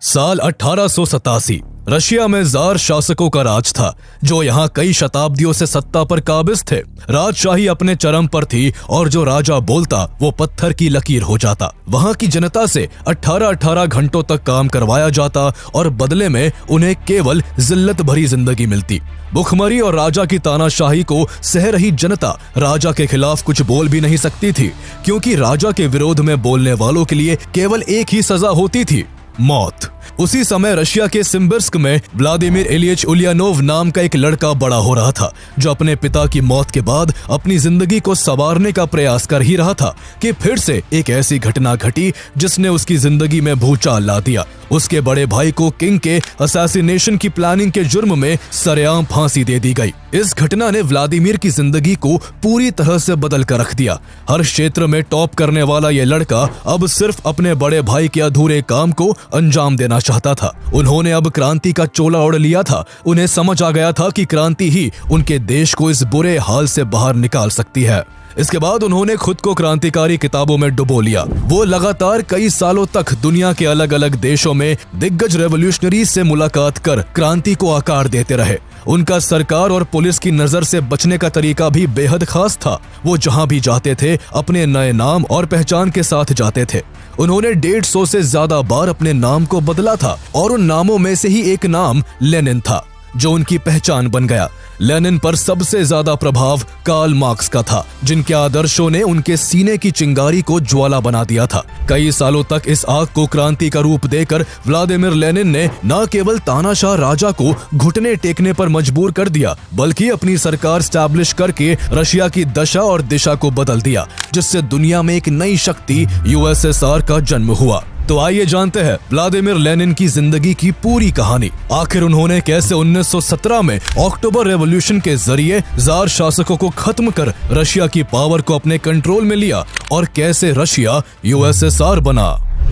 साल 1887 रशिया में जार शासकों का राज था, जो यहाँ कई शताब्दियों से सत्ता पर काबिज थे। राजशाही अपने चरम पर थी और जो राजा बोलता वो पत्थर की लकीर हो जाता। वहाँ की जनता से 18-18 घंटों तक काम करवाया जाता और बदले में उन्हें केवल जिल्लत भरी जिंदगी मिलती। भुखमरी और राजा की तानाशाही को सह रही जनता राजा के खिलाफ कुछ बोल भी नहीं सकती थी, क्योंकि राजा के विरोध में बोलने वालों के लिए केवल एक ही सजा होती थी, मौत। उसी समय रशिया के सिम्बर्स्क में व्लादिमीर इलियच उलियानोव नाम का एक लड़का बड़ा हो रहा था, जो अपने पिता की मौत के बाद अपनी जिंदगी को संवारने का प्रयास कर ही रहा था कि फिर से एक ऐसी घटना घटी जिसने उसकी जिंदगी में भूचाल ला दिया। उसके बड़े भाई को किंग के असैसिनेशन की प्लानिंग के जुर्म में सरेआम फांसी दे दी गई। इस घटना ने व्लादिमीर की जिंदगी को पूरी तरह से बदल कर रख दिया। हर क्षेत्र में टॉप करने वाला ये लड़का अब सिर्फ अपने बड़े भाई के अधूरे काम को अंजाम देना चाहता था। उन्होंने अब क्रांति का चोला ओढ़ लिया था। उन्हें समझ आ गया था कि क्रांति ही उनके देश को इस बुरे हाल से बाहर निकाल सकती है। इसके बाद उन्होंने खुद को क्रांतिकारी किताबों में डुबो लिया। वो लगातार कई सालों तक दुनिया के अलग अलग देशों में दिग्गज रेवोल्यूशनरी से मुलाकात कर क्रांति को आकार देते रहे। उनका सरकार और पुलिस की नजर से बचने का तरीका भी बेहद खास था। वो जहां भी जाते थे अपने नए नाम और पहचान के साथ जाते थे। उन्होंने 150 से ज्यादा बार अपने नाम को बदला था और उन नामों में से ही एक नाम लेनिन था, जो उनकी पहचान बन गया। लेनिन पर सबसे ज्यादा प्रभाव कार्ल मार्क्स का था, जिनके आदर्शों ने उनके सीने की चिंगारी को ज्वाला बना दिया था। कई सालों तक इस आग को क्रांति का रूप देकर व्लादिमीर लेनिन ने न केवल तानाशाह राजा को घुटने टेकने पर मजबूर कर दिया, बल्कि अपनी सरकार स्टैब्लिश करके रशिया की दशा और दिशा को बदल दिया, जिससे दुनिया में एक नई शक्ति यूएसएसआर का जन्म हुआ। तो आइए जानते हैं व्लादिमीर लेनिन की जिंदगी की पूरी कहानी। आखिर उन्होंने कैसे 1917 में अक्टूबर रेवोल्यूशन के जरिए जार शासकों को खत्म कर रशिया की पावर को अपने कंट्रोल में लिया और कैसे रशिया यूएसएसआर बना।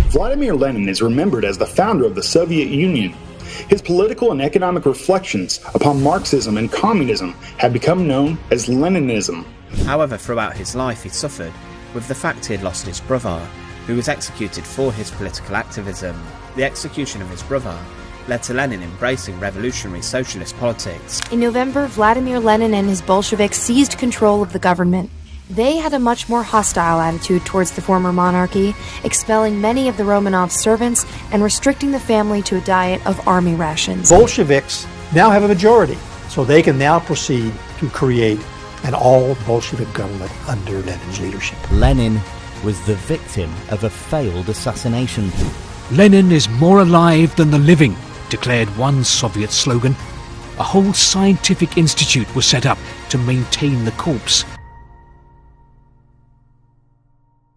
Vladimir Lenin is remembered as the founder of the Soviet Union. His political and economic reflections upon Marxism and communism have become known as Leninism. However, throughout his life he suffered with the fact he had lost his brother, who was executed for his political activism. The execution of his brother led to Lenin embracing revolutionary socialist politics. In November, Vladimir Lenin and his Bolsheviks seized control of the government. They had a much more hostile attitude towards the former monarchy, expelling many of the Romanovs' servants and restricting the family to a diet of army rations. Bolsheviks now have a majority, so they can now proceed to create an all-Bolshevik government under Lenin's leadership. Lenin was the victim of a failed assassination. Lenin is more alive than the living, declared one Soviet slogan. A whole scientific institute was set up to maintain the corpse.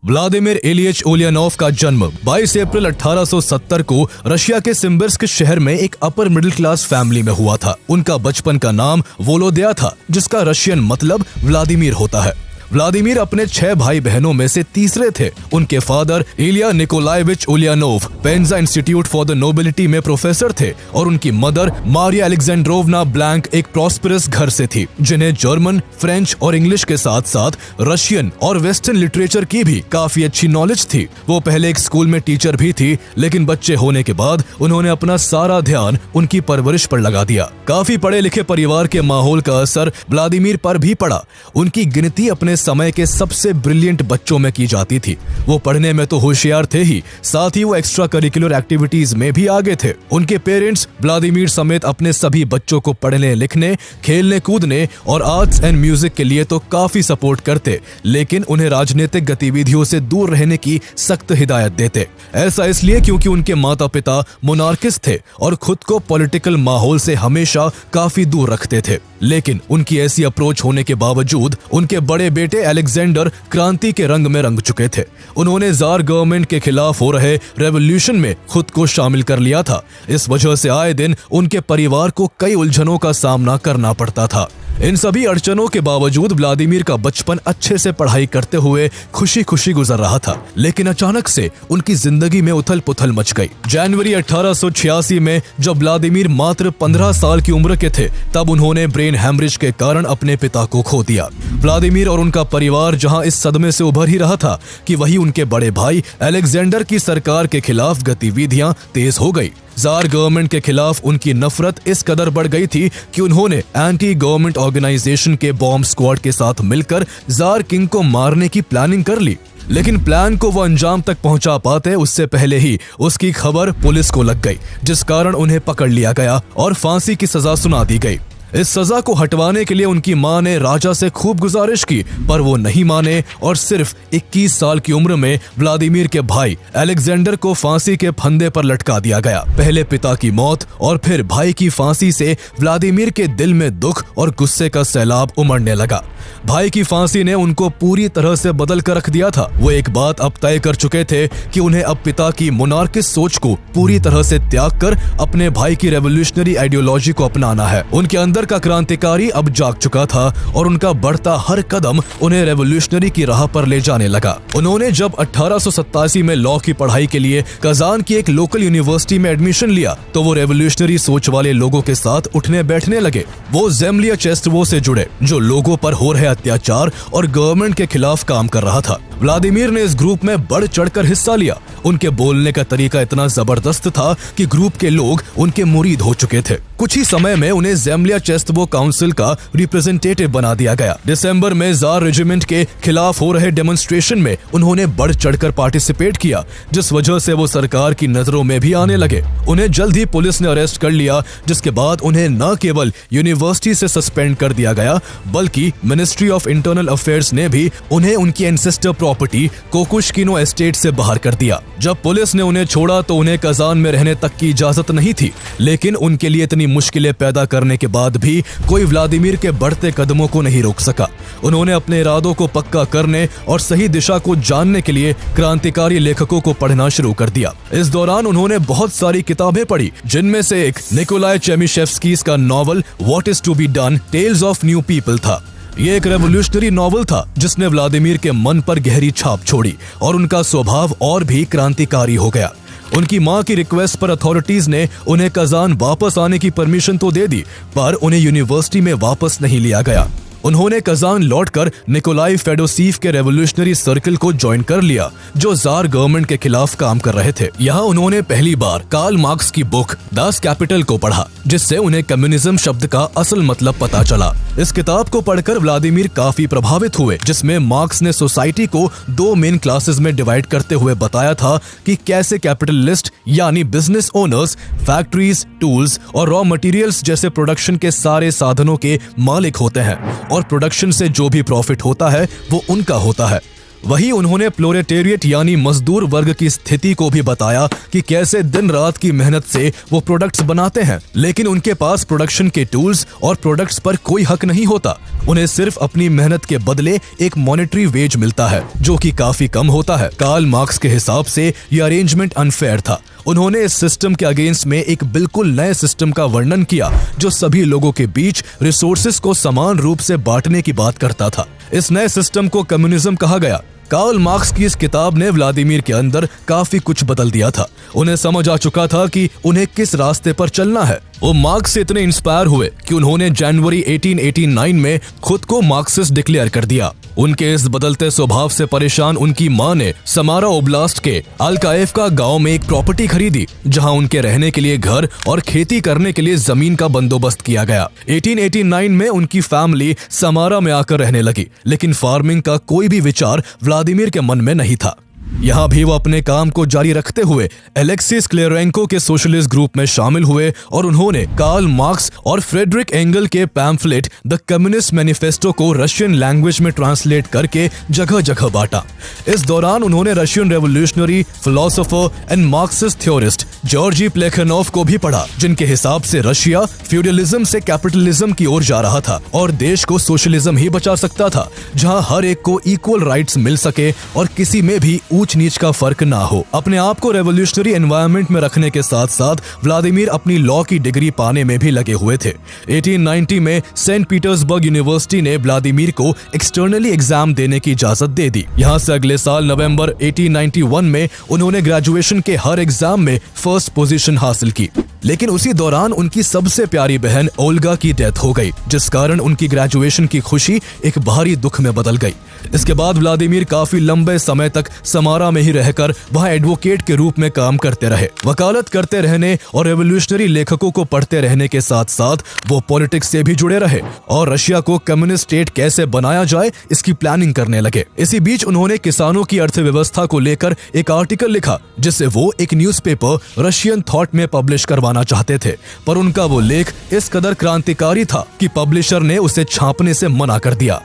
Vladimir Ilyich Ulyanov का जन्म 22 अप्रैल 1870 को Russia के सिम्बर्स्क शहर में एक upper middle class family में हुआ था। उनका बचपन का नाम वोलोदिया था, जिसका रशियन मतलब व्लादिमीर होता है। व्लादिमीर अपने 6 भाई बहनों में से तीसरे थे। उनके father Ilya Nikolaevich Ulyanov Penza institute for the nobility में प्रोफेसर थे और उनकी मदर मारिया अलेक्जेंड्रोवना ब्लैंक एक प्रॉस्परस घर से थी, जिन्हें जर्मन, फ्रेंच और इंग्लिश के साथ साथ रशियन और वेस्टर्न लिटरेचर की भी काफी अच्छी नॉलेज थी। वो पहले एक स्कूल में टीचर भी थी, लेकिन बच्चे होने के बाद उन्होंने अपना सारा ध्यान उनकी परवरिश पर लगा दिया। काफी पढ़े लिखे परिवार के माहौल का असर व्लादिमीर पर भी पड़ा। उनकी गिनती अपने समय के सबसे ब्रिलियंट बच्चों में की जाती थी। वो पढ़ने में तो होशियार थे ही, साथ ही वो एक्स्ट्रा करिकुलर एक्टिविटीज में भी आगे थे। उनके पेरेंट्स व्लादिमीर समेत अपने सभी बच्चों को पढ़ने लिखने, खेलने कूदने और आर्ट्स एंड म्यूजिक के लिए तो काफी सपोर्ट करते, लेकिन उन्हें राजनीतिक गतिविधियों से दूर रहने की सख्त हिदायत देते। ऐसा इसलिए क्योंकि उनके माता पिता मोनार्किस्ट थे और खुद को पॉलिटिकल माहौल से हमेशा काफी दूर रखते थे। लेकिन उनकी ऐसी अप्रोच होने के बावजूद उनके बड़े बेटे अलेक्जेंडर क्रांति के रंग में रंग चुके थे। उन्होंने जार गवर्नमेंट के खिलाफ हो रहे रेवोल्यूशन में खुद को शामिल कर लिया था। इस वजह से आए दिन उनके परिवार को कई उलझनों का सामना करना पड़ता था। इन सभी अड़चनों के बावजूद व्लादिमीर का बचपन अच्छे से पढ़ाई करते हुए खुशी खुशी गुजर रहा था, लेकिन अचानक से उनकी जिंदगी में उथल पुथल मच गई। जनवरी 1886 में जब व्लादिमीर मात्र 15 साल की उम्र के थे, तब उन्होंने ब्रेन हैमरेज के कारण अपने पिता को खो दिया। व्लादिमीर और उनके उनका परिवार जहां इस सदमे से उभर ही रहा था कि वही उनके बड़े भाई अलेक्जेंडर की सरकार के खिलाफ गतिविधियां तेज हो गई। जार गवर्नमेंट के खिलाफ उनकी नफरत इस कदर बढ़ गई थी कि उन्होंने एंटी गवर्नमेंट ऑर्गेनाइजेशन के बॉम्ब स्क्वाड के साथ मिलकर जार किंग को मारने की प्लानिंग कर ली। लेकिन प्लान को वो अंजाम तक पहुंचा पाते उससे पहले ही उसकी खबर पुलिस को लग गई, जिस कारण उन्हें पकड़ लिया गया और फांसी की सजा सुना दी गई। इस सजा को हटवाने के लिए उनकी मां ने राजा से खूब गुजारिश की, पर वो नहीं माने और सिर्फ 21 साल की उम्र में व्लादिमीर के भाई अलेक्जेंडर को फांसी के फंदे पर लटका दिया गया। पहले पिता की मौत और फिर भाई की फांसी से व्लादिमीर के दिल में दुख और गुस्से का सैलाब उमड़ने लगा। भाई की फांसी ने उनको पूरी तरह से बदल कर रख दिया था। वो एक बात अब तय कर चुके थे कि उन्हें अब पिता की मोनार्किस्ट सोच को पूरी तरह से त्याग कर अपने भाई की रेवोल्यूशनरी आइडियोलॉजी को अपनाना है। उनके अंदर का क्रांतिकारी अब जाग चुका था और उनका बढ़ता हर कदम उन्हें रेवोल्यूशनरी की राह पर ले जाने लगा। उन्होंने जब 1887 में लॉ की पढ़ाई के लिए कजान की एक लोकल यूनिवर्सिटी में एडमिशन लिया तो वो रेवोल्यूशनरी सोच वाले लोगों के साथ उठने बैठने लगे। वो ज़ेम्लिया चेस्टवो से जुड़े जो लोगों पर हो रहे अत्याचार और गवर्नमेंट के खिलाफ काम कर रहा था। व्लादिमीर ने इस ग्रुप में बढ़ चढ़कर हिस्सा लिया। उनके बोलने का तरीका इतना जबरदस्त था कि ग्रुप के लोग उनके मुरीद हो चुके थे। कुछ ही समय में उन्हें ज़ेम्लिया चेस्टवो काउंसिल का रिप्रेजेंटेटिव बना दिया गया। दिसंबर में जार रेजिमेंट के खिलाफ हो रहे डेमोन्स्ट्रेशन में उन्होंने बढ़ चढ़कर पार्टिसिपेट किया, जिस वजह से वो सरकार की नजरों में भी आने लगे। उन्हें जल्द ही पुलिस ने अरेस्ट कर लिया, जिसके बाद उन्हें न केवल यूनिवर्सिटी से सस्पेंड कर दिया गया बल्कि मिनिस्ट्री ऑफ इंटरनल अफेयर्स ने भी उन्हें उनकी एंसेस्टर प्रॉपर्टी कोकुशकिनो एस्टेट से बाहर कर दिया। जब पुलिस ने उन्हें छोड़ा तो उन्हें कजान में रहने तक की इजाजत नहीं थी, लेकिन उनके लिए इतनी मुश्किलें पैदा करने के बाद भी कोई व्लादिमीर के बढ़ते कदमों को नहीं रोक सका। उन्होंने अपने इरादों को पक्का करने और सही दिशा को जानने के लिए क्रांतिकारी लेखकों को पढ़ना शुरू कर दिया। इस दौरान उन्होंने बहुत सारी किताबें पढ़ी, जिनमें से एक निकोलाई चेमिशेव्स्की का novel what is to be done tells of new people था। ये एक रेवोल्यूशनरी नॉवल था जिसने व्लादिमीर के मन पर गहरी छाप छोड़ी और उनका स्वभाव और भी क्रांतिकारी हो गया। उनकी मां की रिक्वेस्ट पर अथॉरिटीज ने उन्हें कजान वापस आने की परमिशन तो दे दी, पर उन्हें यूनिवर्सिटी में वापस नहीं लिया गया। उन्होंने कजान लौटकर निकोलाई फेडोसीफ के रेवोल्यूशनरी सर्कल को ज्वाइन कर लिया, जो जार गवर्नमेंट के खिलाफ काम कर रहे थे। यहाँ उन्होंने पहली बार कार्ल मार्क्स की बुक दास कैपिटल को पढ़ा, जिससे उन्हें कम्युनिज्म शब्द का असल मतलब पता चला। इस किताब को पढ़कर व्लादिमीर काफी प्रभावित हुए, जिसमें मार्क्स ने सोसाइटी को दो मेन क्लासेस में डिवाइड करते हुए बताया था कि कैसे कैपिटलिस्ट यानी बिजनेस ओनर्स फैक्ट्रीज, टूल्स और रॉ मटेरियल्स जैसे प्रोडक्शन के सारे साधनों के मालिक होते हैं और प्रोडक्शन से जो भी प्रॉफिट होता है वो उनका होता है। वहीं उन्होंने प्रोलेटेरिएट यानी मजदूर वर्ग की स्थिति को भी बताया कि कैसे दिन रात की मेहनत से वो प्रोडक्ट्स बनाते हैं, लेकिन उनके पास प्रोडक्शन के टूल्स और प्रोडक्ट्स पर कोई हक नहीं होता। उन्हें सिर्फ अपनी मेहनत के बदले एक मॉनेटरी वेज मिलता है, जो कि काफी कम होता है। कार्ल मार्क्स के हिसाब से ये अरेंजमेंट अनफेयर था। उन्होंने इस सिस्टम के अगेंस्ट में एक बिल्कुल नए सिस्टम का वर्णन किया, जो सभी लोगों के बीच रिसोर्सेज को समान रूप से बांटने की बात करता था। इस नए सिस्टम को कम्युनिज्म कहा गया। कार्ल मार्क्स की इस किताब ने व्लादिमीर के अंदर काफी कुछ बदल दिया था। उन्हें समझ आ चुका था कि उन्हें किस रास्ते पर चलना है। वो मार्क्स से इतने इंस्पायर हुए कि उन्होंने जनवरी 1889 में खुद को मार्क्सिस्ट डिक्लेयर कर दिया। उनके इस बदलते स्वभाव से परेशान उनकी मां ने समारा ओब्लास्ट के अल्काएवका गांव में एक प्रॉपर्टी खरीदी, जहां उनके रहने के लिए घर और खेती करने के लिए जमीन का बंदोबस्त किया गया। 1889 में उनकी फैमिली समारा में आकर रहने लगी, लेकिन फार्मिंग का कोई भी विचार व्लादिमीर के मन में नहीं था। यहाँ भी वो अपने काम को जारी रखते हुए एलेक्सिस क्लेरेंको के सोशलिस्ट ग्रुप में शामिल हुए और उन्होंने कार्ल मार्क्स और फ्रेडरिक एंगल के पैम्फलेट द कम्युनिस्ट मैनिफेस्टो को रशियन लैंग्वेज में ट्रांसलेट करके जगह जगह बांटा। इस दौरान उन्होंने Russian revolutionary philosopher and Marxist theorist Georgi Plekhanov को भी पढ़ा, जिनके हिसाब से रशिया फ्यूडलिज्म से कैपिटलिज्म की ओर जा रहा था और देश को सोशलिज्म ही बचा सकता था, जहां हर एक को इक्वल राइट्स मिल सके और किसी में भी ऊंच नीच का फर्क ना हो। अपने आप को रेवोल्यूशनरी एनवायरनमेंट में रखने के साथ साथ व्लादिमीर अपनी लॉ की डिग्री पाने में भी लगे हुए थे। 1890 में सेंट पीटर्सबर्ग यूनिवर्सिटी ने व्लादिमीर को एक्सटर्नली एग्जाम देने की इजाजत दे दी। यहाँ से अगले साल नवंबर 1891 में उन्होंने ग्रेजुएशन के हर एग्जाम में फर्स्ट पोजीशन हासिल की। लेकिन उसी दौरान उनकी सबसे प्यारी बहन ओल्गा की डेथ हो गई, जिस कारण उनकी ग्रेजुएशन की खुशी एक भारी दुख में बदल गई। इसके बाद व्लादिमीर काफी लंबे समय तक समारा में ही रहकर वहां एडवोकेट के रूप में काम करते रहे। वकालत करते रहने और रेवोल्यूशनरी लेखकों को पढ़ते रहने के साथ साथ वो पॉलिटिक्स से भी जुड़े रहे और रशिया को कम्युनिस्ट स्टेट कैसे बनाया जाए इसकी प्लानिंग करने लगे। इसी बीच उन्होंने किसानों की अर्थव्यवस्था को लेकर एक आर्टिकल लिखा, जिसे वो एक न्यूज़पेपर रशियन थॉट में पब्लिश करवाना चाहते थे, पर उनका वो लेख इस कदर क्रांतिकारी था कि पब्लिशर ने उसे छापने से मना कर दिया।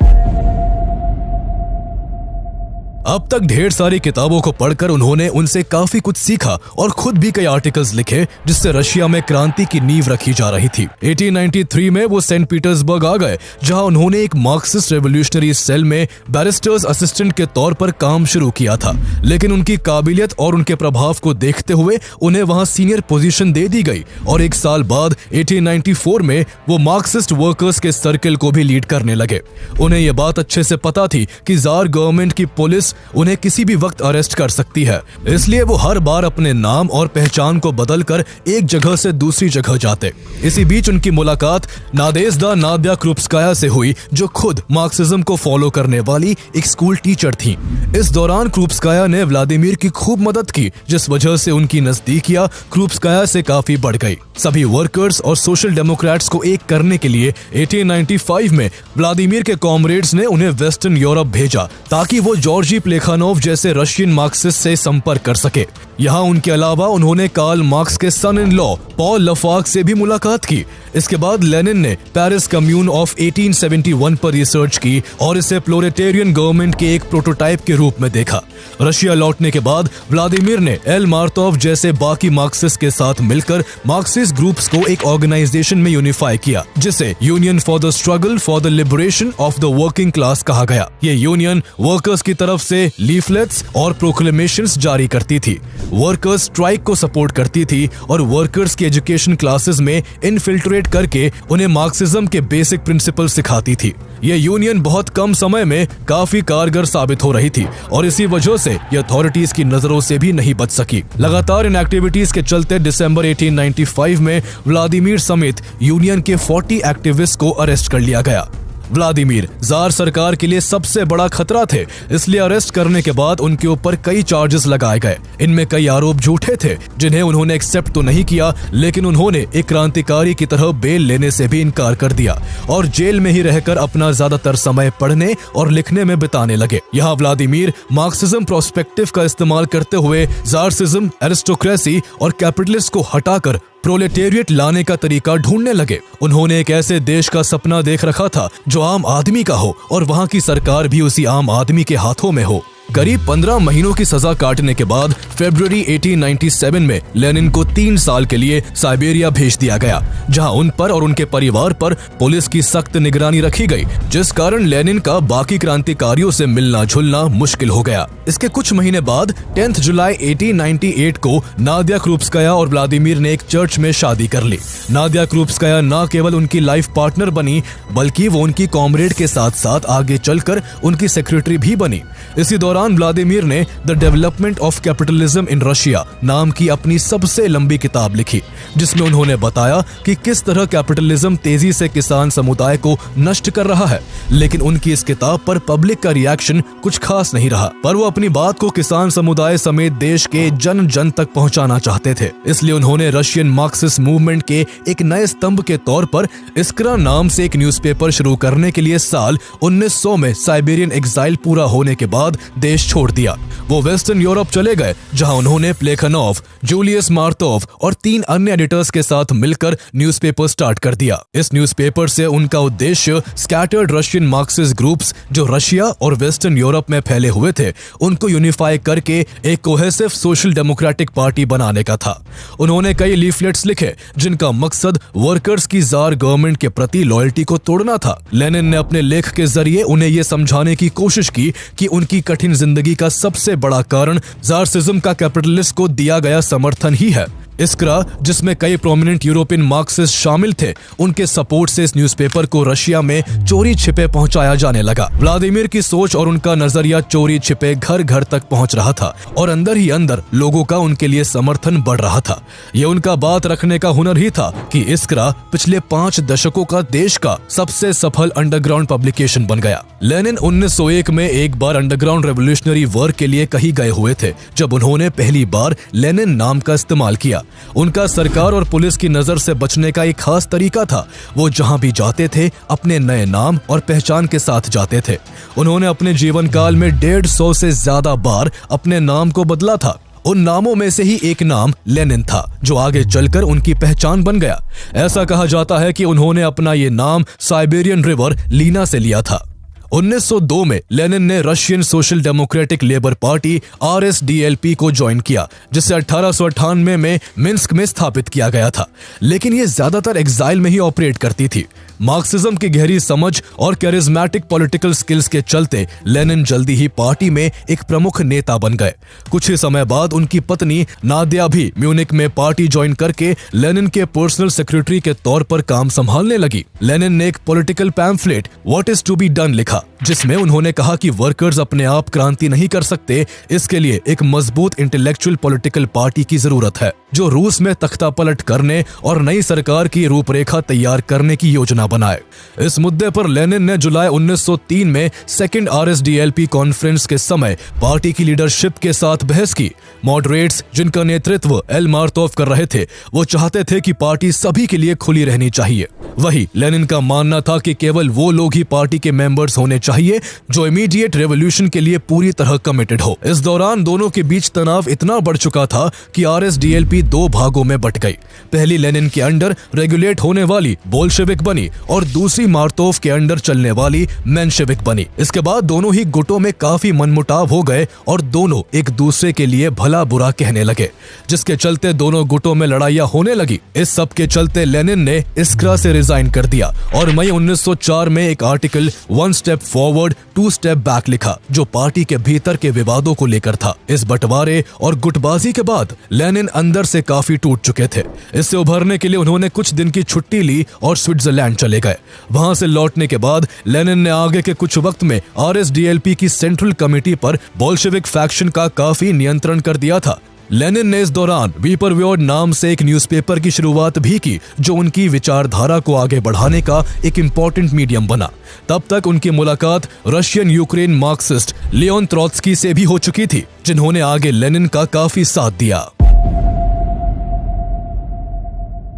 अब तक ढेर सारी किताबों को पढ़कर उन्होंने उनसे काफी कुछ सीखा और खुद भी कई आर्टिकल्स लिखे, जिससे रशिया में क्रांति की नींव रखी जा रही थी। 1893 में वो सेंट पीटर्सबर्ग आ गए, जहां उन्होंने एक मार्क्सिस्ट रेवोल्यूशनरी सेल में बैरिस्टर्स असिस्टेंट के तौर पर काम शुरू किया था, लेकिन उनकी काबिलियत और उनके प्रभाव को देखते हुए उन्हें वहां सीनियर पोजीशन दे दी गई और एक साल बाद 1894 में वो मार्क्सिस्ट वर्कर्स के सर्कल को भी लीड करने लगे। उन्हें यह बात अच्छे से पता थी कि जार गवर्नमेंट की पुलिस उन्हें किसी भी वक्त अरेस्ट कर सकती है, इसलिए वो हर बार अपने नाम और पहचान को बदलकर एक जगह से दूसरी जगह जाते। इसी बीच उनकी मुलाकात नादेज़्दा नादिया क्रुप्स्काया से हुई, जो खुद मार्क्सिज्म को फॉलो करने वाली एक स्कूल टीचर थी। इस दौरान क्रुप्स्काया ने व्लादिमीर की खूब मदद की, जिस वजह से उनकी नजदीकियां क्रुप्स्काया से काफी बढ़ गई। सभी वर्कर्स और सोशल डेमोक्रेट्स को एक करने के लिए 1895 में व्लादिमीर के कॉमरेड्स ने उन्हें वेस्टर्न यूरोप भेजा, ताकि वो जॉर्जी प्लेखानोव जैसे रशियन मार्क्सिस्ट से संपर्क कर सके। यहाँ उनके अलावा उन्होंने कार्ल मार्क्स के सन इन लॉ पॉल लफाक से भी मुलाकात की। इसके बाद लेनिन ने पेरिस कम्यून ऑफ 1871 पर रिसर्च की और इसे प्रोलेटेरियन गवर्नमेंट के एक प्रोटोटाइप के रूप में देखा। रशिया लौटने के बाद व्लादिमीर ने एल मार्तोव जैसे बाकी मार्क्सिस्ट के साथ मिलकर मार्क्सिस्ट ग्रुप्स को एक ऑर्गेनाइजेशन में यूनिफाई किया, जिसे union for the struggle for the liberation of the working class कहा गया। ये यूनियन वर्कर्स की तरफ से लीफलेट्स और प्रोक्लेमेशंस जारी करती थी, वर्कर्स स्ट्राइक को सपोर्ट करती थी और वर्कर्स की एजुकेशन क्लासेस में इनफिल्ट्रेट करके उन्हें मार्क्सिज्म के बेसिक प्रिंसिपल सिखाती थी। ये यूनियन बहुत कम समय में काफी कारगर साबित हो रही थी और इसी वजह से ये अथॉरिटीज की नजरों से भी नहीं बच सकी। लगातार इन एक्टिविटीज के चलते दिसंबर 1895 में व्लादिमीर समेत यूनियन के 40 एक्टिविस्ट को अरेस्ट कर लिया गया। व्लादिमीर जार सरकार के लिए सबसे बड़ा खतरा थे, इसलिए अरेस्ट करने के बाद उनके ऊपर कई चार्जेस लगाए गए। इनमें कई आरोप झूठे थे, जिन्हें उन्होंने एक्सेप्ट तो नहीं किया, लेकिन उन्होंने एक क्रांतिकारी की तरह बेल लेने से भी इनकार कर दिया और जेल में ही रहकर अपना ज्यादातर समय पढ़ने और लिखने में बिताने लगे। यहाँ व्लादिमीर मार्क्सिज्म प्रोस्पेक्टिव का इस्तेमाल करते हुए जारसिज्म, एरिस्टोक्रेसी और कैपिटलिस्ट को हटाकर प्रोलेटेरिएट लाने का तरीका ढूंढने लगे। उन्होंने एक ऐसे देश का सपना देख रखा था जो आम आदमी का हो और वहां की सरकार भी उसी आम आदमी के हाथों में हो। करीब 15 महीनों की सजा काटने के बाद फरवरी 1897 में लेनिन को 3 साल के लिए साइबेरिया भेज दिया गया, जहां उन पर और उनके परिवार पर पुलिस की सख्त निगरानी रखी गई, जिस कारण लेनिन का बाकी क्रांतिकारियों से मिलना जुलना मुश्किल हो गया। इसके कुछ महीने बाद 10 जुलाई 1898 को नादिया क्रुप्स्काया और व्लादिमीर ने एक चर्च में शादी कर ली। नादिया क्रुप्स्काया न केवल उनकी लाइफ पार्टनर बनी, बल्कि वो उनकी कॉमरेड के साथ साथ आगे चलकर उनकी सेक्रेटरी भी बनी। इसी दौरान व्लादिमीर ने the development of capitalism in Russia नाम की अपनी सबसे लंबी किताब लिखी, जिसमें उन्होंने बताया कि किस तरह कैपिटलिज्म तेजी से किसान समुदाय को नष्ट कर रहा है। लेकिन उनकी इस किताब पर पब्लिक का रिएक्शन कुछ खास नहीं रहा, पर वो अपनी बात को किसान समुदाय समेत देश के जन जन तक पहुंचाना चाहते थे। इसलिए उन्होंने रशियन मार्क्सिस्ट मूवमेंट के एक नए स्तंभ के तौर पर इस्क्रा नाम से एक न्यूज़पेपर शुरू करने के लिए साल 1900 में साइबेरियन एग्जाइल पूरा होने के बाद देश छोड़ दिया। वो वेस्टर्न यूरोप चले गए, जहां उन्होंने प्लेखानोव, जूलियस मार्तोव और 3 अन्य एडिटर्स के साथ मिलकर न्यूज़पेपर स्टार्ट कर दिया। इस न्यूज़पेपर से उनका उद्देश्य स्कैटर्ड रशियन मार्क्सिस्ट ग्रुप्स जो रशिया और वेस्टर्न यूरोप में फैले हुए थे, उनको यूनिफाई करके एक कोहेसिव सोशल डेमोक्रेटिक पार्टी बनाने का था। उन्होंने कई लीफलेट्स लिखे, जिनका मकसद वर्कर्स की जार गवर्नमेंट के प्रति लॉयल्टी को तोड़ना था। लेनिन ने अपने लेख के जरिए उन्हें यह समझाने की कोशिश की कि उनकी कठिन जिंदगी का सबसे बड़ा कारण जारसिज्म का कैपिटलिस्ट को दिया गया समर्थन ही है। इस्क्रा, जिसमें कई प्रोमिनेंट यूरोपियन मार्क्सिस्ट शामिल थे, उनके सपोर्ट से इस न्यूज़पेपर को रशिया में चोरी छिपे पहुंचाया जाने लगा। व्लादिमीर की सोच और उनका नजरिया चोरी छिपे घर घर तक पहुंच रहा था और अंदर ही अंदर लोगों का उनके लिए समर्थन बढ़ रहा था। ये उनका बात रखने का हुनर ही था कि इस्क्रा पिछले 5 दशकों का देश का सबसे सफल अंडरग्राउंड पब्लिकेशन बन गया। लेनिन 1901 में एक बार अंडरग्राउंड रेवोल्यूशनरी वर्क के लिए कहीं गए हुए थे, जब उन्होंने पहली बार लेनिन नाम का इस्तेमाल किया। उनका सरकार और पुलिस की नजर से बचने का एक खास तरीका था। वो जहां भी जाते थे अपने नए नाम और पहचान के साथ जाते थे। उन्होंने अपने जीवन काल में 150 से ज्यादा बार अपने नाम को बदला था। उन नामों में से ही एक नाम लेनिन था, जो आगे चलकर उनकी पहचान बन गया। ऐसा कहा जाता है कि उन्होंने अपना ये नाम साइबेरियन रिवर लीना से लिया था। 1902 में लेनिन ने Russian social democratic labour party RSDLP को ज्वाइन किया, जिसे 1898 में मिन्स्क में स्थापित किया गया था, लेकिन ये ज्यादातर एग्जाइल में ही ऑपरेट करती थी। मार्क्सिज्म की गहरी समझ और कैरिज्मेटिक पॉलिटिकल स्किल्स के चलते लेनिन जल्दी ही पार्टी में एक प्रमुख नेता बन गए। कुछ ही समय बाद उनकी पत्नी नादिया भी म्यूनिक में पार्टी ज्वाइन करके लेनिन के पर्सनल सेक्रेटरी के तौर पर काम संभालने लगी। लेनिन ने एक political pamphlet what is to be done लिखा, जिसमें उन्होंने कहा कि वर्कर्स अपने आप क्रांति नहीं कर सकते, इसके लिए एक मजबूत इंटेलेक्चुअल पॉलिटिकल पार्टी की जरूरत है, जो रूस में तख्ता पलट करने और नई सरकार की रूपरेखा तैयार करने की योजना बनाए। इस मुद्दे पर लेनिन ने जुलाई 1903 में सेकंड RSDLP कॉन्फ्रेंस के समय पार्टी की लीडरशिप के साथ बहस की। मॉडरेट्स, जिनका नेतृत्व एल मार्तोव कर रहे थे, वो चाहते थे कि पार्टी सभी के लिए खुली रहनी चाहिए। वही लेनिन का मानना था कि केवल वो लोग ही पार्टी के मेंबर्स होने चाहिए जो इमीडिएट रेवोल्यूशन के लिए पूरी तरह कमिटेड हो। इस दौरान दोनों के बीच तनाव इतना बढ़ चुका था कि RSDLP 2 भागों में बट गई। पहली लेनिन के अंडर रेगुलेट होने वाली बोल्शेविक बनी और दूसरी मार्तोव के अंडर चलने वाली मेंशेविक बनी। इसके बाद दोनों ही गुटों में काफी मनमुटाव हो गए और दोनों एक दूसरे के लिए भला बुरा कहने लगे, जिसके चलते दोनों गुटों में लड़ाइयां होने लगी। इस सब के चलते लेनिन ने इस्क्रा से रिजाइन कर दिया और मई 1904 में एक article 1 step forward 2 step back लिखा, जो पार्टी के भीतर के विवादों को लेकर था। इस बंटवारे और गुटबाजी के बाद लेनिन अंदर से काफी टूट चुके थे। इससे उभरने के लिए उन्होंने कुछ दिन की छुट्टी ली और स्विट्जरलैंड चले गए। वहां से लौटने के बाद लेनिन ने आगे के कुछ वक्त में RSDLP की सेंट्रल कमेटी पर बोल्शेविक फैक्शन का काफी नियंत्रण कर दिया था। लेनिन ने इस दौरान वीपरव्योर्ड नाम से एक न्यूज़पेपर की शुरुआत भी की, जो उनकी विचारधारा को आगे बढ़ाने का एक इम्पोर्टेंट मीडियम बना। तब तक उनकी मुलाकात रशियन यूक्रेन मार्क्सिस्ट लियोन ट्रोत्स्की से भी हो चुकी थी, जिन्होंने आगे लेनिन का काफी साथ दिया।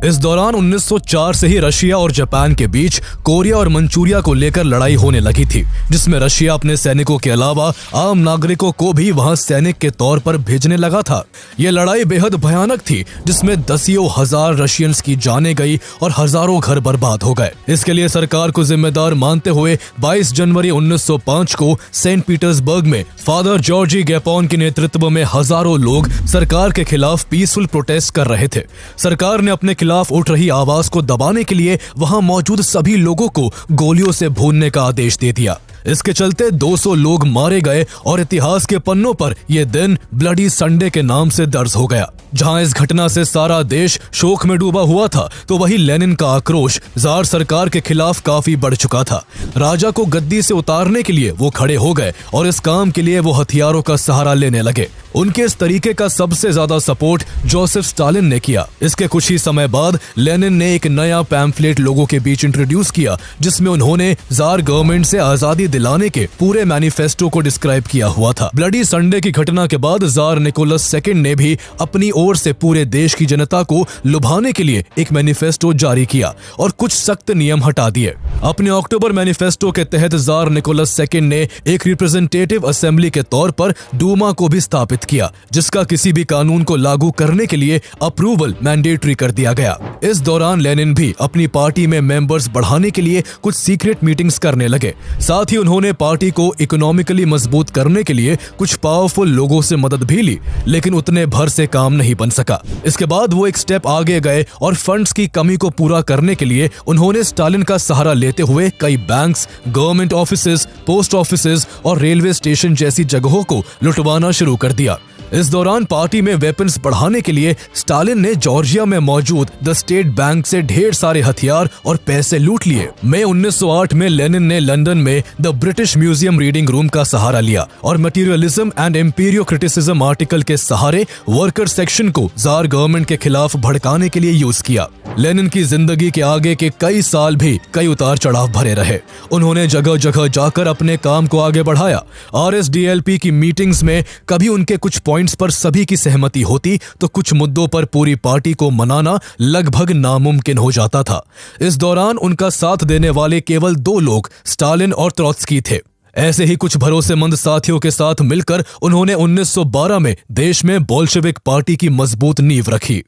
इस दौरान 1904 से ही रशिया और जापान के बीच कोरिया और मंचूरिया को लेकर लड़ाई होने लगी थी, जिसमें रशिया अपने सैनिकों के अलावा आम नागरिकों को भी वहां सैनिक के तौर पर भेजने लगा था। यह लड़ाई बेहद भयानक थी, जिसमें दसियों हजार रशियंस की जानें गई और हजारों घर बर्बाद हो गए। इसके लिए सरकार को जिम्मेदार मानते हुए 22 जनवरी 1905 को सेंट पीटर्सबर्ग में फादर जॉर्जी गैपॉन के नेतृत्व में हजारों लोग सरकार के खिलाफ पीसफुल प्रोटेस्ट कर रहे थे। सरकार ने अपने खिलाफ उठ रही आवाज को दबाने के लिए वहां मौजूद सभी लोगों को गोलियों से भूनने का आदेश दे दिया। इसके चलते 200 लोग मारे गए और इतिहास के पन्नों पर यह दिन ब्लडी संडे के नाम से दर्ज हो गया। जहां इस घटना से सारा देश शोक में डूबा हुआ था, तो वही लेनिन का आक्रोश जार सरकार के खिलाफ काफी बढ़ चुका था। राजा को गद्दी से उतारने के लिए वो खड़े हो गए और इस काम के लिए वो हथियारों का सहारा लेने लगे। उनके इस तरीके का सबसे ज्यादा सपोर्ट जोसेफ स्टालिन ने किया। इसके कुछ ही समय बाद लेनिन ने एक नया पैम्फलेट लोगों के बीच इंट्रोड्यूस किया, जिसमें उन्होंने जार गवर्नमेंट से आजादी दिलाने के पूरे मैनिफेस्टो को डिस्क्राइब किया हुआ था। ब्लडी संडे की घटना के बाद जार निकोलस सेकंड ने भी अपनी ओर से पूरे देश की जनता को लुभाने के लिए एक मैनिफेस्टो जारी किया और कुछ सख्त नियम हटा दिए। अपने अक्टूबर मैनिफेस्टो के तहत जार निकोलस सेकंड ने एक रिप्रेजेंटेटिव असेंबली के तौर पर डूमा को भी स्थापित किया, जिसका किसी भी कानून को लागू करने के लिए अप्रूवल मैंडेटरी कर दिया गया। इस दौरान लेनिन भी अपनी पार्टी में मेंबर्स बढ़ाने के लिए कुछ सीक्रेट मीटिंग्स करने लगे। साथ ही उन्होंने पार्टी को इकोनॉमिकली मजबूत करने के लिए कुछ पावरफुल लोगों से मदद भी ली, लेकिन उतने भर से काम नहीं बन सका। इसके बाद वो एक स्टेप आगे गए और फंड्स की कमी को पूरा करने के लिए उन्होंने स्टालिन का सहारा लेते हुए कई banks, government offices, post offices और रेलवे स्टेशन जैसी जगहों को लुटवाना शुरू कर दिया। इस दौरान पार्टी में वेपन्स बढ़ाने के लिए स्टालिन ने जॉर्जिया में मौजूद द स्टेट बैंक से ढेर सारे हथियार और पैसे लूट लिए। मई 1908 में लेनिन ने लंदन में the British museum reading room का सहारा लिया और मटीरियलिज्म एंड एम्पीरियो क्रिटिसिज्म आर्टिकल के सहारे वर्कर सेक्शन को जार गवर्नमेंट के खिलाफ भड़काने के लिए यूज किया। लेनिन की जिंदगी के आगे के कई साल भी कई उतार चढ़ाव भरे रहे। उन्होंने जगह जगह जाकर अपने काम को आगे बढ़ाया। RSDLP की मीटिंग्स में कभी उनके कुछ पॉइंट्स पर सभी की सहमति होती तो कुछ मुद्दों पर पूरी पार्टी को मनाना लगभग नामुमकिन हो जाता था। इस दौरान उनका साथ देने वाले केवल 2 लोग स्टालिन और ट्रॉट्स्की थे। ऐसे ही कुछ भरोसेमंद साथियों के साथ मिलकर उन्होंने 1912 में देश में बोल्शेविक पार्टी की मजबूत नींव रखी।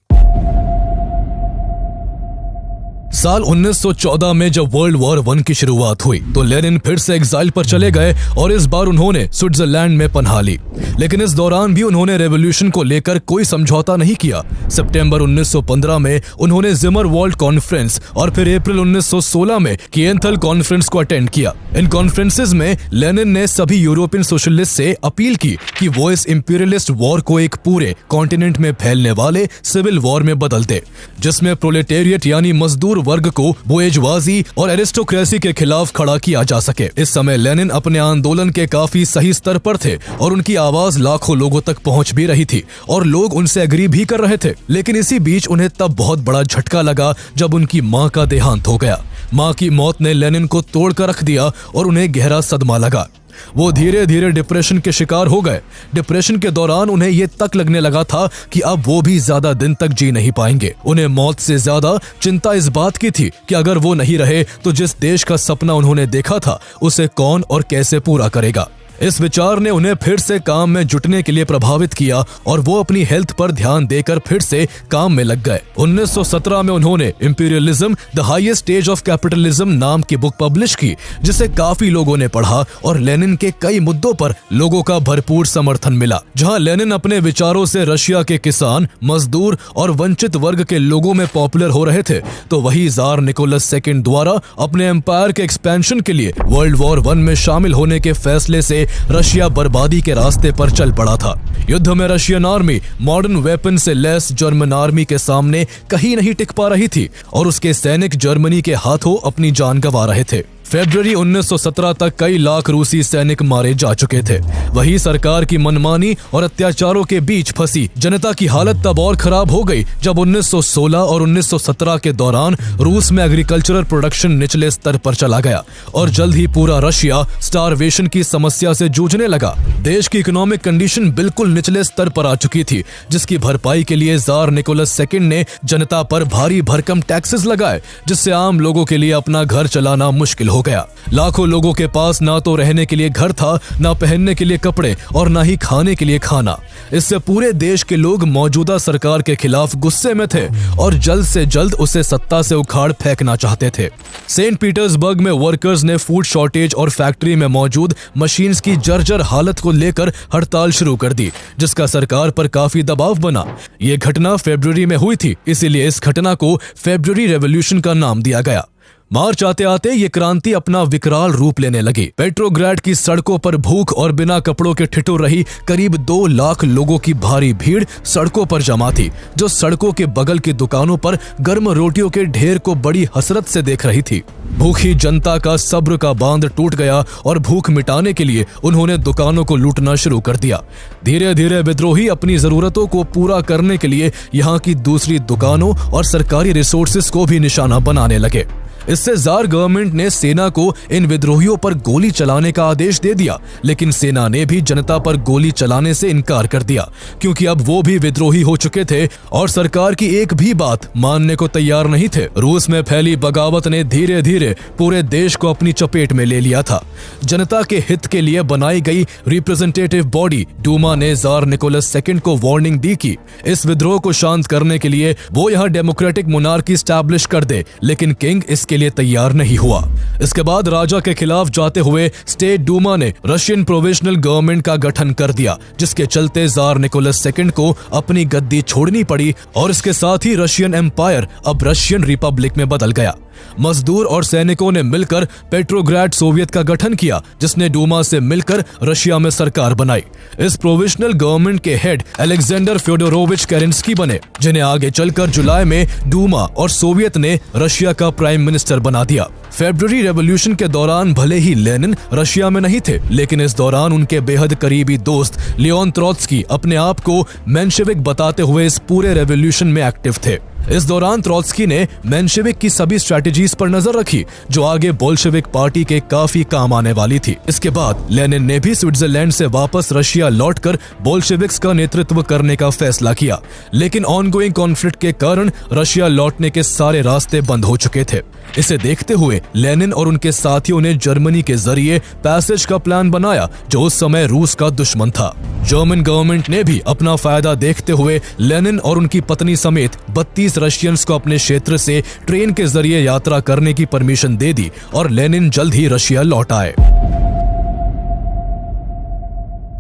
साल 1914 में जब वर्ल्ड वॉर 1 की शुरुआत हुई तो लेनिन फिर से एग्जाइल पर चले गए और इस बार उन्होंने स्विट्जरलैंड में पनाह ली। लेकिन इस दौरान भी उन्होंने रेवोल्यूशन को लेकर कोई समझौता नहीं किया। सितंबर 1915 में उन्होंने जिमरवॉल्ड कॉन्फ्रेंस और फिर अप्रैल 1916 में किएंथल कॉन्फ्रेंस को अटेंड किया। इन कॉन्फ्रेंसेस में लेनिन ने सभी यूरोपियन सोशलिस्ट से अपील की कि वो इस इंपीरियलिस्ट वॉर को एक पूरे कॉन्टिनेंट में फैलने वाले सिविल वॉर में बदल दे, जिसमें प्रोलेटेरिएट यानी मजदूर वर्ग को बुर्जुआजी और एरिस्टोक्रेसी के खिलाफ खड़ा किया जा सके। इस समय लेनिन अपने आंदोलन के काफी सही स्तर पर थे और उनकी आवाज लाखों लोगों तक पहुंच भी रही थी और लोग उनसे एग्री भी कर रहे थे। लेकिन इसी बीच उन्हें तब बहुत बड़ा झटका लगा जब उनकी मां का देहांत हो गया। मां की मौत ने लेनिन को तोड़कर रख दिया और उन्हें गहरा सदमा लगा। वो धीरे धीरे डिप्रेशन के शिकार हो गए। डिप्रेशन के दौरान उन्हें ये तक लगने लगा था कि अब वो भी ज्यादा दिन तक जी नहीं पाएंगे। उन्हें मौत से ज्यादा चिंता इस बात की थी कि अगर वो नहीं रहे तो जिस देश का सपना उन्होंने देखा था उसे कौन और कैसे पूरा करेगा। इस विचार ने उन्हें फिर से काम में जुटने के लिए प्रभावित किया और वो अपनी हेल्थ पर ध्यान देकर फिर से काम में लग गए। 1917 में उन्होंने imperialism the highest stage of capitalism नाम की बुक पब्लिश की, जिसे काफी लोगों ने पढ़ा और लेनिन के कई मुद्दों पर लोगों का भरपूर समर्थन मिला। जहां लेनिन अपने विचारों से रशिया के किसान, मजदूर और वंचित वर्ग के लोगों में पॉपुलर हो रहे थे, तो वही जार निकोलस II द्वारा अपने एम्पायर के एक्सपेंशन के लिए वर्ल्ड वॉर 1 में शामिल होने के फैसले से रशिया बर्बादी के रास्ते पर चल पड़ा था। युद्ध में रशियन आर्मी मॉडर्न वेपन से लैस जर्मन आर्मी के सामने कहीं नहीं टिक पा रही थी और उसके सैनिक जर्मनी के हाथों अपनी जान गंवा रहे थे। फरवरी 1917 तक कई लाख रूसी सैनिक मारे जा चुके थे। वही सरकार की मनमानी और अत्याचारों के बीच फंसी जनता की हालत तब और खराब हो गई जब 1916 और 1917 के दौरान रूस में एग्रीकल्चरल प्रोडक्शन निचले स्तर पर चला गया और जल्द ही पूरा रशिया स्टारवेशन की समस्या से जूझने लगा। देश की इकोनॉमिक कंडीशन बिल्कुल निचले स्तर पर आ चुकी थी, जिसकी भरपाई के लिए जार निकोलस II ने जनता पर भारी भरकम टैक्सेस लगाए, जिससे आम लोगों के लिए अपना घर चलाना मुश्किल हो गया। लाखों लोगों के पास ना तो रहने के लिए घर था, ना पहनने के लिए कपड़े और ना ही खाने के लिए खाना। इससे पूरे देश के लोग मौजूदा सरकार के खिलाफ गुस्से में थे और जल्द से जल्द उसे सत्ता से उखाड़ फेंकना चाहते थे। सेंट पीटर्सबर्ग में वर्कर्स ने फूड शॉर्टेज और फैक्ट्री में मौजूद मशीन्स की जर्जर हालत को लेकर हड़ताल शुरू कर दी, जिसका सरकार पर काफी दबाव बना। ये घटना फरवरी में हुई थी, इसीलिए इस घटना को फरवरी रेवोल्यूशन का नाम दिया गया। मार्च आते आते ये क्रांति अपना विकराल रूप लेने लगी। पेट्रोग्राड की सड़कों पर भूख और बिना कपड़ों के ठिठुर रही करीब 2 लाख लोगों की भारी भीड़ सड़कों पर जमा थी, जो सड़कों के बगल की दुकानों पर गर्म रोटियों के ढेर को बड़ी हसरत से देख रही थी। भूखी जनता का सब्र का बांध टूट गया और भूख मिटाने के लिए उन्होंने दुकानों को लूटना शुरू कर दिया। धीरे धीरे विद्रोही अपनी जरूरतों को पूरा करने के लिए यहाँ की दूसरी दुकानों और सरकारी रिसोर्सेज को भी निशाना बनाने लगे। इससे जार गवर्नमेंट ने सेना को इन विद्रोहियों पर गोली चलाने का आदेश दे दिया, लेकिन सेना ने भी जनता पर गोली चलाने से इनकार कर दिया, क्योंकि अब वो भी विद्रोही हो चुके थे और सरकार की एक भी बात मानने को तैयार नहीं थे। रूस में फैली बगावत ने धीरे धीरे पूरे देश को अपनी चपेट में ले लिया था। जनता के हित के लिए बनाई गई रिप्रेजेंटेटिव बॉडी डूमा ने जार निकोलस II को वार्निंग दी कि इस विद्रोह को शांत करने के लिए वो यहाँ डेमोक्रेटिक मोनार्की स्टैब्लिश कर दे, लेकिन किंग इसके के लिए तैयार नहीं हुआ। इसके बाद राजा के खिलाफ जाते हुए स्टेट डूमा ने रशियन प्रोविजनल गवर्नमेंट का गठन कर दिया, जिसके चलते जार निकोलस II को अपनी गद्दी छोड़नी पड़ी और इसके साथ ही रशियन एम्पायर अब रशियन रिपब्लिक में बदल गया। मजदूर और सैनिकों ने मिलकर पेट्रोग्राड सोवियत का गठन किया, जिसने डूमा से मिलकर रशिया में सरकार बनाई। इस प्रोविजनल गवर्नमेंट के हेड अलेक्जेंडर फ्योडोरोविच केरेंस्की बने, जिन्हें आगे चलकर जुलाई में डूमा और सोवियत ने रशिया का प्राइम मिनिस्टर बना दिया। फरवरी रेवोल्यूशन के दौरान भले ही लेनिन रशिया में नहीं थे, लेकिन इस दौरान उनके बेहद करीबी दोस्त लियोन त्रोत्स्की अपने आप को मेंशेविक बताते हुए इस पूरे रेवोल्यूशन में एक्टिव थे। इस दौरान त्रोत्स्की ने मेंशेविक की सभी स्ट्रैटेजीज पर नजर रखी, जो आगे बोल्शेविक पार्टी के काफी काम आने वाली थी। इसके बाद लेनिन ने भी स्विट्जरलैंड से वापस रशिया लौटकर बोल्शेविक्स का नेतृत्व करने का फैसला किया, लेकिन ऑनगोइंग कॉन्फ्लिक्ट के कारण रशिया लौटने के सारे रास्ते बंद हो चुके थे। इसे देखते हुए लेनिन और उनके साथियों ने जर्मनी के जरिए पैसेज का प्लान बनाया, जो उस समय रूस का दुश्मन था। जर्मन गवर्नमेंट ने भी अपना फायदा देखते हुए लेनिन और उनकी पत्नी समेत 32 रशियंस को अपने क्षेत्र से ट्रेन के जरिए यात्रा करने की परमिशन दे दी और लेनिन जल्द ही रशिया लौट आए।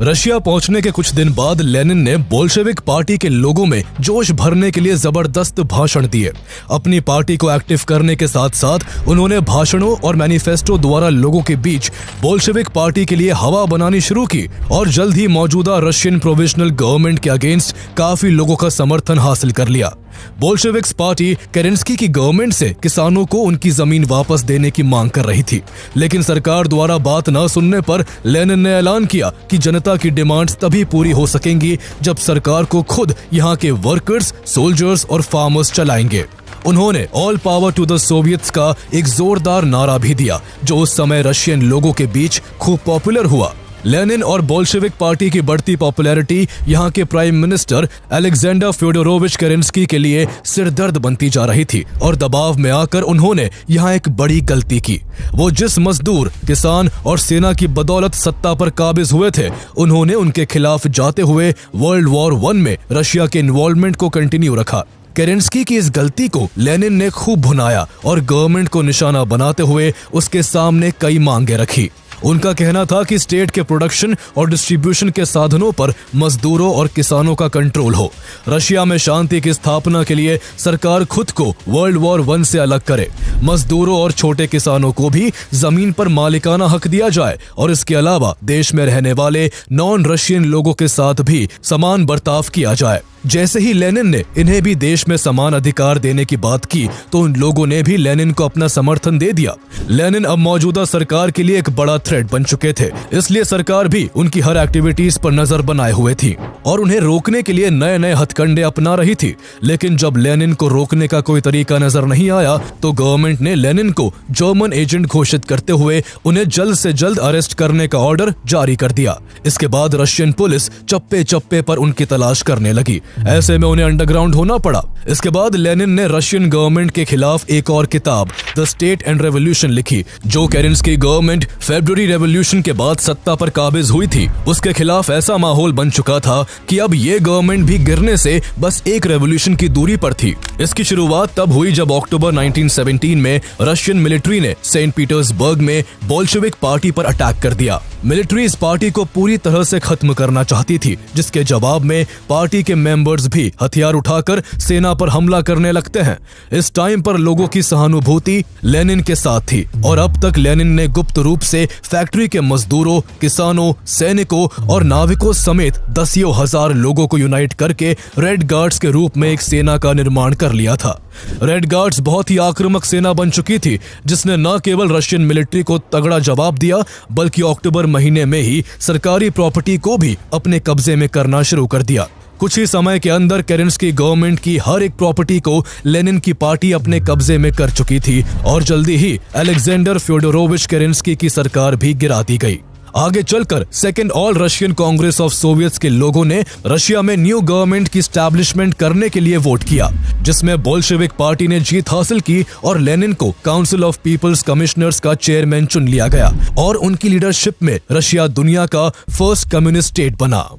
रशिया पहुंचने के कुछ दिन बाद लेनिन ने बोल्शेविक पार्टी के लोगों में जोश भरने के लिए जबरदस्त भाषण दिए। अपनी पार्टी को एक्टिव करने के साथ साथ उन्होंने भाषणों और मैनिफेस्टो द्वारा लोगों के बीच बोल्शेविक पार्टी के लिए हवा बनानी शुरू की और जल्द ही मौजूदा रशियन प्रोविजनल गवर्नमेंट के अगेंस्ट काफी लोगों का समर्थन हासिल कर लिया। बोल्शेविक्स पार्टी केरेंस्की की गवर्नमेंट से किसानों को उनकी जमीन वापस देने की मांग कर रही थी, लेकिन सरकार द्वारा बात न सुनने पर लेनिन ने ऐलान किया कि जनता की डिमांड्स तभी पूरी हो सकेंगी जब सरकार को खुद यहाँ के वर्कर्स, सोल्जर्स और फार्मर्स चलाएंगे। उन्होंने all power to the soviets का एक जोरदार नारा भी दिया, जो उस समय रशियन लोगों के बीच खूब पॉपुलर हुआ। लेनिन और बोल्शेविक पार्टी की बढ़ती पॉपुलैरिटी यहाँ के प्राइम मिनिस्टर अलेक्जेंडर फ्योडोरोविच केरेंस्की के लिए सिरदर्द बनती जा रही थी और दबाव में आकर उन्होंने यहाँ एक बड़ी गलती की। वो जिस मजदूर, किसान और सेना की बदौलत सत्ता पर काबिज हुए थे, उन्होंने उनके खिलाफ जाते हुए वर्ल्ड वॉर 1 में रशिया के इन्वॉल्वमेंट को कंटिन्यू रखा। केरेंस्की की इस गलती को लेनिन ने खूब भुनाया और गवर्नमेंट को निशाना बनाते हुए उसके सामने कई मांगे रखी। उनका कहना था कि स्टेट के प्रोडक्शन और डिस्ट्रीब्यूशन के साधनों पर मजदूरों और किसानों का कंट्रोल हो। रशिया में शांति की स्थापना के लिए सरकार खुद को वर्ल्ड वॉर 1 से अलग करे। मजदूरों और छोटे किसानों को भी जमीन पर मालिकाना हक दिया जाए और इसके अलावा देश में रहने वाले नॉन रशियन लोगों के साथ भी समान बर्ताव किया जाए। जैसे ही लेनिन ने इन्हें भी देश में समान अधिकार देने की बात की, तो उन लोगों ने भी लेनिन को अपना समर्थन दे दिया। लेनिन अब मौजूदा सरकार के लिए एक बड़ा थ्रेट बन चुके थे, इसलिए सरकार भी उनकी हर एक्टिविटीज पर नजर बनाए हुए थी और उन्हें रोकने के लिए नए नए हथकंडे अपना रही थी। लेकिन जब लेनिन को रोकने का कोई तरीका नजर नहीं आया, तो गवर्नमेंट ने लेनिन को जर्मन एजेंट घोषित करते हुए उन्हें जल्द से जल्द अरेस्ट करने का ऑर्डर जारी कर दिया। इसके बाद रशियन पुलिस चप्पे चप्पे पर उनकी तलाश करने लगी। ऐसे में उन्हें अंडरग्राउंड होना पड़ा। इसके बाद लेनिन ने रशियन गवर्नमेंट के खिलाफ एक और किताब द स्टेट एंड रेवोल्यूशन लिखी, जो केरेंस्की गवर्नमेंट फरवरी रेवोल्यूशन के बाद सत्ता पर काबिज हुई थी, उसके खिलाफ ऐसा माहौल बन चुका था कि अब ये गवर्नमेंट भी गिरने से बस एक रेवोल्यूशन की दूरी पर थी। इसकी शुरुआत तब हुई जब अक्टूबर 1917 में रशियन मिलिट्री ने सेंट पीटर्सबर्ग में बोल्शेविक पार्टी पर अटैक कर दिया। मिलिट्री इस पार्टी को पूरी तरह से खत्म करना चाहती थी, जिसके जवाब में पार्टी के मेंबर्स भी हथियार उठाकर सेना पर हमला करने लगते हैं। इस टाइम पर लोगों की सहानुभूति लेनिन के साथ थी और अब तक लेनिन ने गुप्त रूप से फैक्ट्री के मजदूरों, किसानों, सैनिकों और नाविकों समेत दसियों हजार लोगों को यूनाइट करके रेड गार्ड्स के रूप में एक सेना का निर्माण कर लिया था। रेड गार्ड्स बहुत ही आक्रामक सेना बन चुकी थी, जिसने न केवल रशियन मिलिट्री को तगड़ा जवाब दिया, बल्कि अक्टूबर महीने में ही सरकारी प्रॉपर्टी को भी अपने कब्जे में करना शुरू कर दिया। कुछ ही समय के अंदर केरेंस्की गवर्नमेंट की हर एक प्रॉपर्टी को लेनिन की पार्टी अपने कब्जे में कर चुकी थी और जल्दी ही अलेक्जेंडर फ्योडोरोविच केरेंस्की की सरकार भी गिरा दी गई। आगे चलकर second all Russian Congress of Soviets के लोगों ने रशिया में न्यू गवर्नमेंट की स्टैब्लिशमेंट करने के लिए वोट किया, जिसमें बोल्शेविक पार्टी ने जीत हासिल की और लेनिन को काउंसिल ऑफ पीपल्स कमिश्नर्स का चेयरमैन चुन लिया गया और उनकी लीडरशिप में रशिया दुनिया का फर्स्ट कम्युनिस्ट स्टेट बना।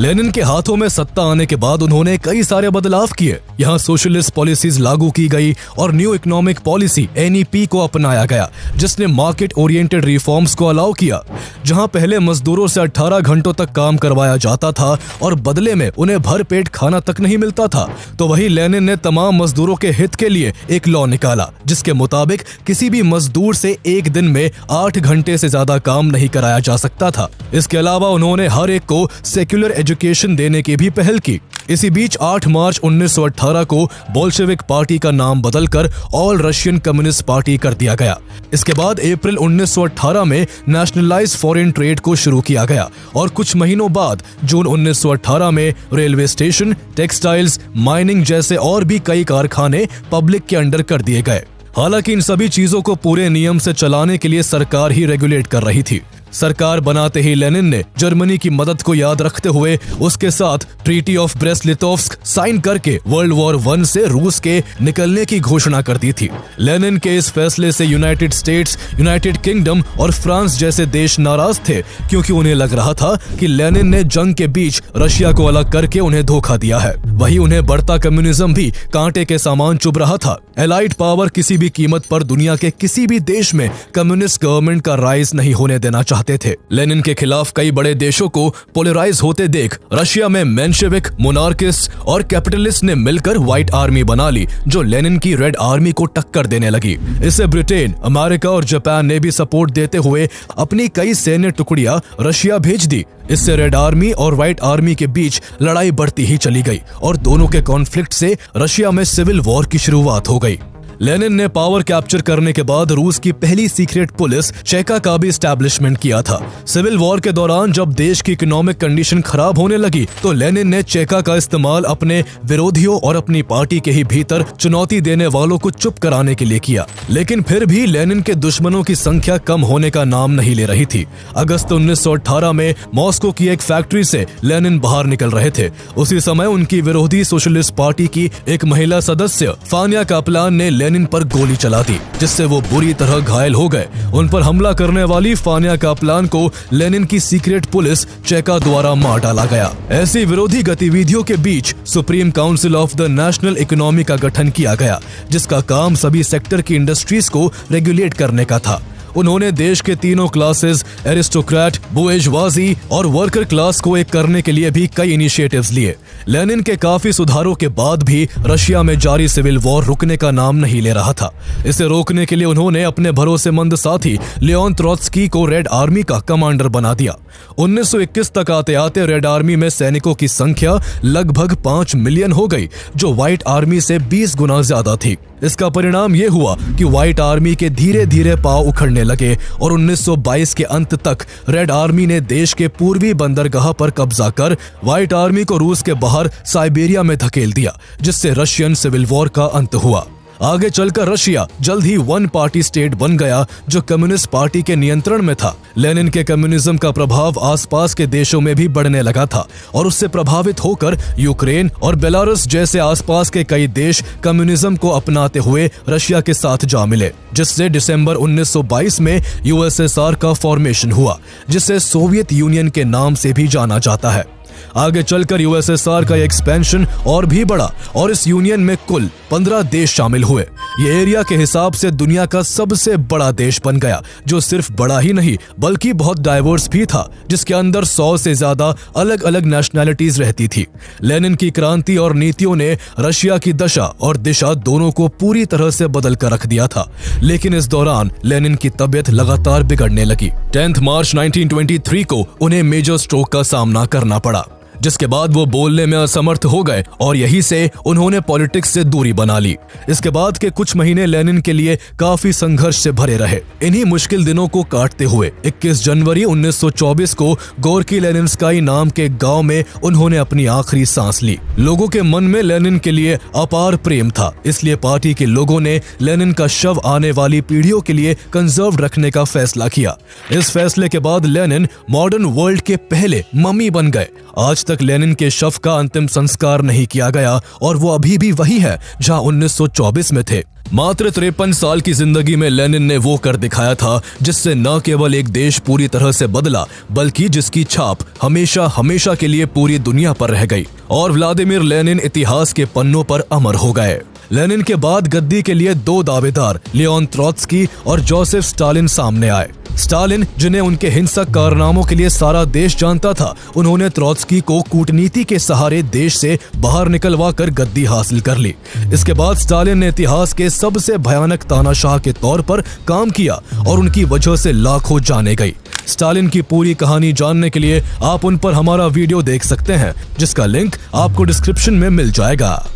लेनिन के हाथों में सत्ता आने के बाद उन्होंने कई सारे बदलाव किए। यहाँ सोशलिस्ट पॉलिसीज लागू की गई और न्यू इकोनॉमिक पॉलिसी NEP को अपनाया गया, जिसने मार्केट ओरिएंटेड रिफॉर्म्स को अलाउ किया। जहाँ पहले मजदूरों से 18 घंटों तक काम करवाया जाता था और बदले में उन्हें भरपेट खाना तक नहीं मिलता था, तो वही लेनिन ने तमाम मजदूरों के हित के लिए एक लॉ निकाला, जिसके मुताबिक किसी भी मजदूर से एक दिन में 8 घंटे से ज्यादा काम नहीं कराया जा सकता था। इसके अलावा उन्होंने हर एक को सेक्युलर एजुकेशन देने की भी पहल की। इसी बीच 8 मार्च 1918 को बोल्शेविक पार्टी का नाम बदलकर ऑल रशियन कम्युनिस्ट पार्टी कर दिया गया। इसके बाद अप्रैल 1918 में नेशनलाइज फॉरेन ट्रेड को शुरू किया गया और कुछ महीनों बाद जून 1918 में रेलवे स्टेशन, टेक्सटाइल्स, माइनिंग जैसे और भी कई कारखाने पब्लिक के अंडर कर दिए गए। हालांकि इन सभी चीजों को पूरे नियम से चलाने के लिए सरकार ही रेगुलेट कर रही थी। सरकार बनाते ही लेनिन ने जर्मनी की मदद को याद रखते हुए उसके साथ ट्रीटी ऑफ ब्रेस्ट-लिटोव्स्क साइन करके वर्ल्ड वॉर 1 से रूस के निकलने की घोषणा कर दी थी। लेनिन के इस फैसले से यूनाइटेड स्टेट्स, यूनाइटेड किंगडम और फ्रांस जैसे देश नाराज थे, क्योंकि उन्हें लग रहा था कि लेनिन ने जंग के बीच रशिया को अलग करके उन्हें धोखा दिया है। वही उन्हें बढ़ता कम्युनिज्म भी कांटे के सामान चुभ रहा था। एलाइड पावर किसी भी कीमत पर दुनिया के किसी भी देश में कम्युनिस्ट गवर्नमेंट का राइज नहीं होने देना चाहते थे। लेनिन के खिलाफ कई बड़े देशों को पोलराइज होते देख रशिया में मेंशेविक, मोनार्किस्ट और कैपिटलिस्ट ने मिलकर व्हाइट आर्मी बना ली, जो लेनिन की रेड आर्मी को टक्कर देने लगी। इसे ब्रिटेन, अमेरिका और जापान ने भी सपोर्ट देते हुए अपनी कई सैन्य टुकड़ियां रशिया भेज दी। इससे रेड आर्मी और व्हाइट आर्मी के बीच लड़ाई बढ़ती ही चली गई और दोनों के कॉन्फ्लिक्ट से रशिया में सिविल वॉर की शुरुआत हो गई। लेनिन ने पावर कैप्चर करने के बाद रूस की पहली सीक्रेट पुलिस चेका का भी एस्टैब्लिशमेंट किया था। सिविल वॉर के दौरान जब देश की इकोनॉमिक कंडीशन खराब होने लगी, तो लेनिन ने चेका का इस्तेमाल अपने विरोधियों और अपनी पार्टी के ही भीतर चुनौती देने वालों को चुप कराने के लिए किया। लेकिन फिर भी लेनिन के दुश्मनों की संख्या कम होने का नाम नहीं ले रही थी। अगस्त 1918 में मॉस्को की एक फैक्ट्री से लेनिन बाहर निकल रहे थे। उसी समय उनकी विरोधी सोशलिस्ट पार्टी की एक महिला सदस्य फानिया कापलान ने लेनिन पर गोली चला दी, जिससे वो बुरी तरह घायल हो गए। उन पर हमला करने वाली फानिया कापलान को लेनिन की सीक्रेट पुलिस चेका द्वारा मार डाला गया। ऐसी विरोधी गतिविधियों के बीच Supreme Council of the National Economy का गठन किया गया, जिसका काम सभी सेक्टर की इंडस्ट्रीज को रेगुलेट करने का था। उन्होंने देश के तीनों क्लासेस, एरिस्टोक्रेट, बुर्जुआजी और वर्कर क्लास को एक करने के लिए भी कई इनिशिएटिव्स लिए। लेनिन के काफी सुधारों के बाद भी रशिया में जारी सिविल वॉर रुकने का नाम नहीं ले रहा था। इसे रोकने के लिए उन्होंने अपने भरोसेमंद साथी लियोन त्रोत्स्की को रेड आर्मी का कमांडर बना दिया। 1921 तक आते आते रेड आर्मी में सैनिकों की संख्या लगभग 5 मिलियन हो गई, जो व्हाइट आर्मी से 20 गुना ज्यादा थी। इसका परिणाम ये हुआ कि व्हाइट आर्मी के धीरे धीरे पांव उखड़ने लगे और 1922 के अंत तक रेड आर्मी ने देश के पूर्वी बंदरगाह पर कब्जा कर व्हाइट आर्मी को रूस के बाहर साइबेरिया में धकेल दिया, जिससे रशियन सिविल वॉर का अंत हुआ। आगे चलकर रशिया जल्द ही वन पार्टी स्टेट बन गया, जो कम्युनिस्ट पार्टी के नियंत्रण में था। लेनिन के कम्युनिज्म का प्रभाव आसपास के देशों में भी बढ़ने लगा था और उससे प्रभावित होकर यूक्रेन और बेलारूस जैसे आसपास के कई देश कम्युनिज्म को अपनाते हुए रशिया के साथ जा मिले, जिससे दिसंबर 1922 में यूएसएसआर का फॉर्मेशन हुआ, जिसे सोवियत यूनियन के नाम से भी जाना जाता है। आगे चलकर यूएसएसआर का एक्सपेंशन और भी बढ़ा और इस यूनियन में कुल 15 देश शामिल हुए। ये एरिया के हिसाब से दुनिया का सबसे बड़ा देश बन गया, जो सिर्फ बड़ा ही नहीं बल्कि बहुत डाइवर्स भी था, जिसके अंदर 100 से ज्यादा अलग अलग नेशनैलिटीज रहती थी। लेनिन की क्रांति और नीतियों ने रशिया की दशा और दिशा दोनों को पूरी तरह से बदल कर रख दिया था, लेकिन इस दौरान लेनिन की तबीयत लगातार बिगड़ने लगी। 10 मार्च 1923 को उन्हें मेजर स्ट्रोक का सामना करना पड़ा, जिसके बाद वो बोलने में असमर्थ हो गए और यही से उन्होंने पॉलिटिक्स से दूरी बना ली। इसके बाद के कुछ महीने लेनिन के लिए काफी संघर्ष से भरे रहे। इन्हीं मुश्किल दिनों को काटते हुए 21 जनवरी 1924 को गोर्की लेनिनस्काई नाम के गांव में उन्होंने अपनी आखिरी सांस ली। लोगों के मन में लेनिन के लिए अपार प्रेम था, इसलिए पार्टी के लोगों ने लेनिन का शव आने वाली पीढ़ियों के लिए कंजर्व रखने का फैसला किया। इस फैसले के बाद लेनिन मॉडर्न वर्ल्ड के पहले मम्मी बन गए। आज तक लेनिन के शव का अंतिम संस्कार नहीं किया गया और वो अभी भी वही है जहां 1924 में थे। मात्र 53 साल की जिंदगी में लेनिन ने वो कर दिखाया था जिससे न केवल एक देश पूरी तरह से बदला, बल्कि जिसकी छाप हमेशा हमेशा के लिए पूरी दुनिया पर रह गई। और व्लादिमीर लेनिन इतिहास के पन्नों पर अमर हो गए। लेनिन के बाद गद्दी के लिए 2 दावेदार लियोन ट्रोत्स्की और जोसेफ स्टालिन सामने आए। स्टालिन, जिन्हें उनके हिंसक कारनामों के लिए सारा देश जानता था, उन्होंने ट्रोत्स्की को कूटनीति के सहारे देश से बाहर निकलवा कर गद्दी हासिल कर ली। इसके बाद स्टालिन ने इतिहास के सबसे भयानक तानाशाह के तौर पर काम किया और उनकी वजह से लाखों जाने गई। स्टालिन की पूरी कहानी जानने के लिए आप उन पर हमारा वीडियो देख सकते हैं, जिसका लिंक आपको डिस्क्रिप्शन में मिल जाएगा।